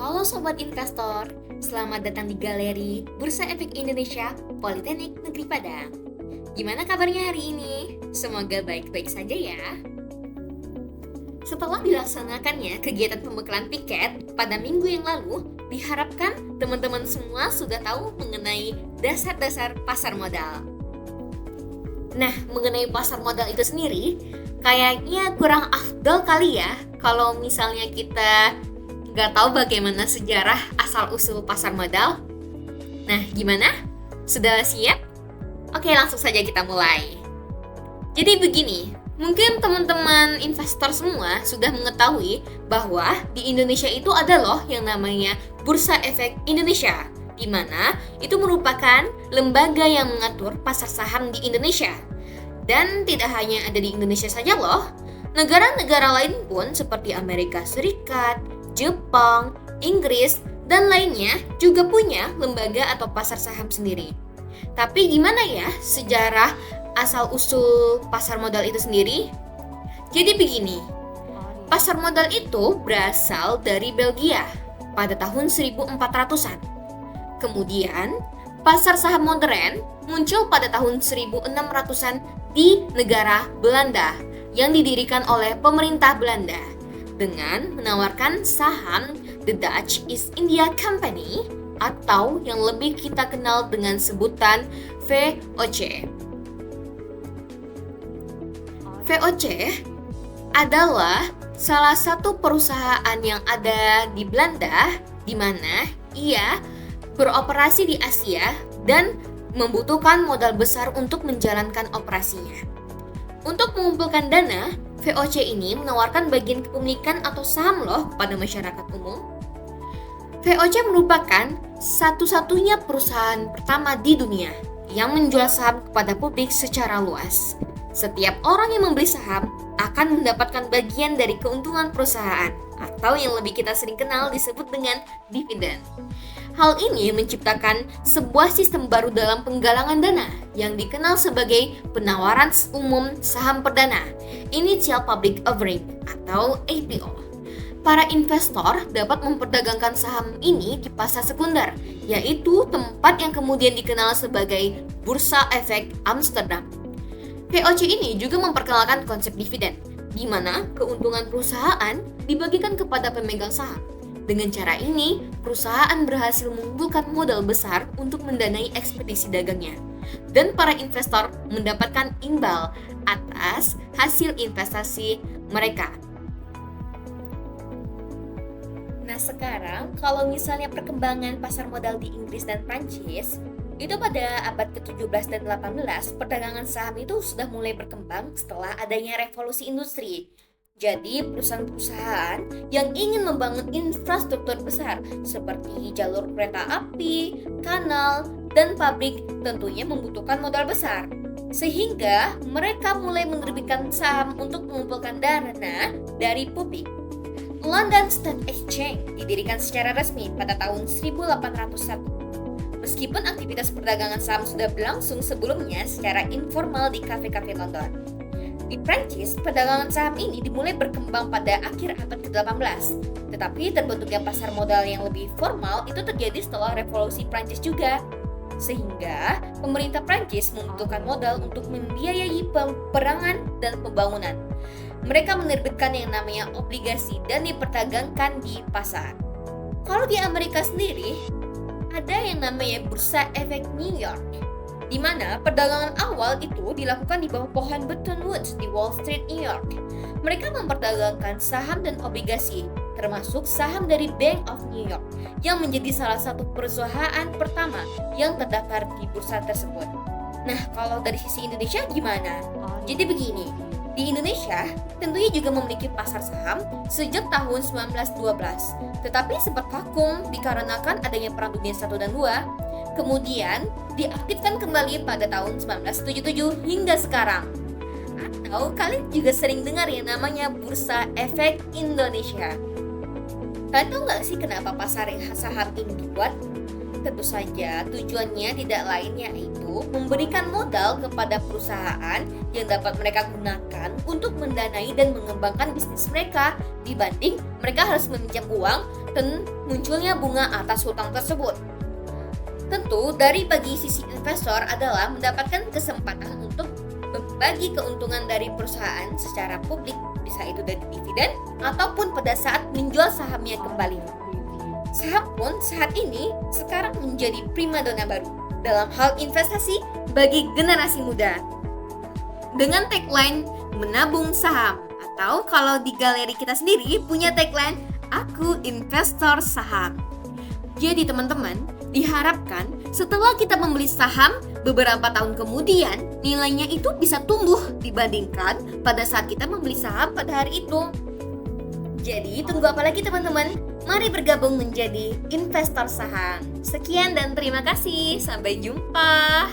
Halo Sobat Investor, selamat datang di Galeri Bursa Efek Indonesia Politeknik Negeri Padang. Gimana kabarnya hari ini? Semoga baik-baik saja ya. Setelah dilaksanakannya kegiatan pembekalan tiket pada minggu yang lalu, diharapkan teman-teman semua sudah tahu mengenai dasar-dasar pasar modal. Nah, mengenai pasar modal itu sendiri, kayaknya kurang afdol kali ya kalau misalnya kita nggak tahu bagaimana sejarah asal-usul pasar modal. Nah, gimana? Sudah siap? Oke, langsung saja kita mulai. Jadi begini, mungkin teman-teman investor semua sudah mengetahui bahwa di Indonesia itu ada loh yang namanya Bursa Efek Indonesia, di mana itu merupakan lembaga yang mengatur pasar saham di Indonesia. Dan tidak hanya ada di Indonesia saja loh, negara-negara lain pun seperti Amerika Serikat, Jepang, Inggris, dan lainnya juga punya lembaga atau pasar saham sendiri. Tapi gimana ya sejarah asal-usul pasar modal itu sendiri? Jadi begini, pasar modal itu berasal dari Belgia pada tahun 1400-an. Kemudian, pasar saham modern muncul pada tahun 1600-an di negara Belanda yang didirikan oleh pemerintah Belanda dengan menawarkan saham The Dutch East India Company atau yang lebih kita kenal dengan sebutan VOC. VOC adalah salah satu perusahaan yang ada di Belanda di mana ia beroperasi di Asia dan membutuhkan modal besar untuk menjalankan operasinya. Untuk mengumpulkan dana, VOC ini menawarkan bagian kepemilikan atau saham loh kepada masyarakat umum. VOC merupakan satu-satunya perusahaan pertama di dunia yang menjual saham kepada publik secara luas. Setiap orang yang membeli saham akan mendapatkan bagian dari keuntungan perusahaan atau yang lebih kita sering kenal disebut dengan dividen. Hal ini menciptakan sebuah sistem baru dalam penggalangan dana yang dikenal sebagai penawaran umum saham perdana, Initial Public Offering atau IPO. Para investor dapat memperdagangkan saham ini di pasar sekunder, yaitu tempat yang kemudian dikenal sebagai Bursa Efek Amsterdam. VOC ini juga memperkenalkan konsep dividen, di mana keuntungan perusahaan dibagikan kepada pemegang saham. Dengan cara ini, perusahaan berhasil mengumpulkan modal besar untuk mendanai ekspedisi dagangnya. Dan para investor mendapatkan imbal atas hasil investasi mereka. Nah sekarang, kalau misalnya perkembangan pasar modal di Inggris dan Prancis, itu pada abad ke-17 dan 18, perdagangan saham itu sudah mulai berkembang setelah adanya revolusi industri. Jadi perusahaan-perusahaan yang ingin membangun infrastruktur besar seperti jalur kereta api, kanal, dan pabrik tentunya membutuhkan modal besar. Sehingga mereka mulai menerbitkan saham untuk mengumpulkan dana dari publik. London Stock Exchange didirikan secara resmi pada tahun 1801. Meskipun aktivitas perdagangan saham sudah berlangsung sebelumnya secara informal di kafe-kafe London. Di Prancis, perdagangan saham ini dimulai berkembang pada akhir abad ke-18. Tetapi terbentuknya pasar modal yang lebih formal itu terjadi setelah revolusi Prancis juga. Sehingga pemerintah Prancis membutuhkan modal untuk membiayai peperangan dan pembangunan. Mereka menerbitkan yang namanya obligasi dan diperdagangkan di pasar. Kalau di Amerika sendiri, ada yang namanya Bursa Efek New York, di mana perdagangan awal itu dilakukan di bawah pohon Buttonwoods di Wall Street, New York. Mereka memperdagangkan saham dan obligasi, termasuk saham dari Bank of New York, yang menjadi salah satu perusahaan pertama yang terdaftar di bursa tersebut. Nah, kalau dari sisi Indonesia gimana? Jadi begini, di Indonesia tentunya juga memiliki pasar saham sejak tahun 1912, tetapi sempat vakum dikarenakan adanya Perang Dunia I dan II. Kemudian diaktifkan kembali pada tahun 1977 hingga sekarang. Atau kalian juga sering dengar yang namanya Bursa Efek Indonesia. Kalian tahu nggak sih kenapa pasar saham ini dibuat? Tentu saja tujuannya tidak lain yaitu memberikan modal kepada perusahaan yang dapat mereka gunakan untuk mendanai dan mengembangkan bisnis mereka dibanding mereka harus meminjam uang dan munculnya bunga atas hutang tersebut. Tentu bagi sisi investor adalah mendapatkan kesempatan untuk membagi keuntungan dari perusahaan secara publik, bisa itu dari dividen ataupun pada saat menjual sahamnya kembali. Saham pun saat ini sekarang menjadi primadona baru dalam hal investasi bagi generasi muda. Dengan tagline menabung saham, atau kalau di galeri kita sendiri punya tagline aku investor saham. Jadi teman-teman, diharapkan setelah kita membeli saham beberapa tahun kemudian nilainya itu bisa tumbuh dibandingkan pada saat kita membeli saham pada hari itu. Jadi tunggu apa lagi teman-teman? Mari bergabung menjadi investor saham. Sekian dan terima kasih. Sampai jumpa.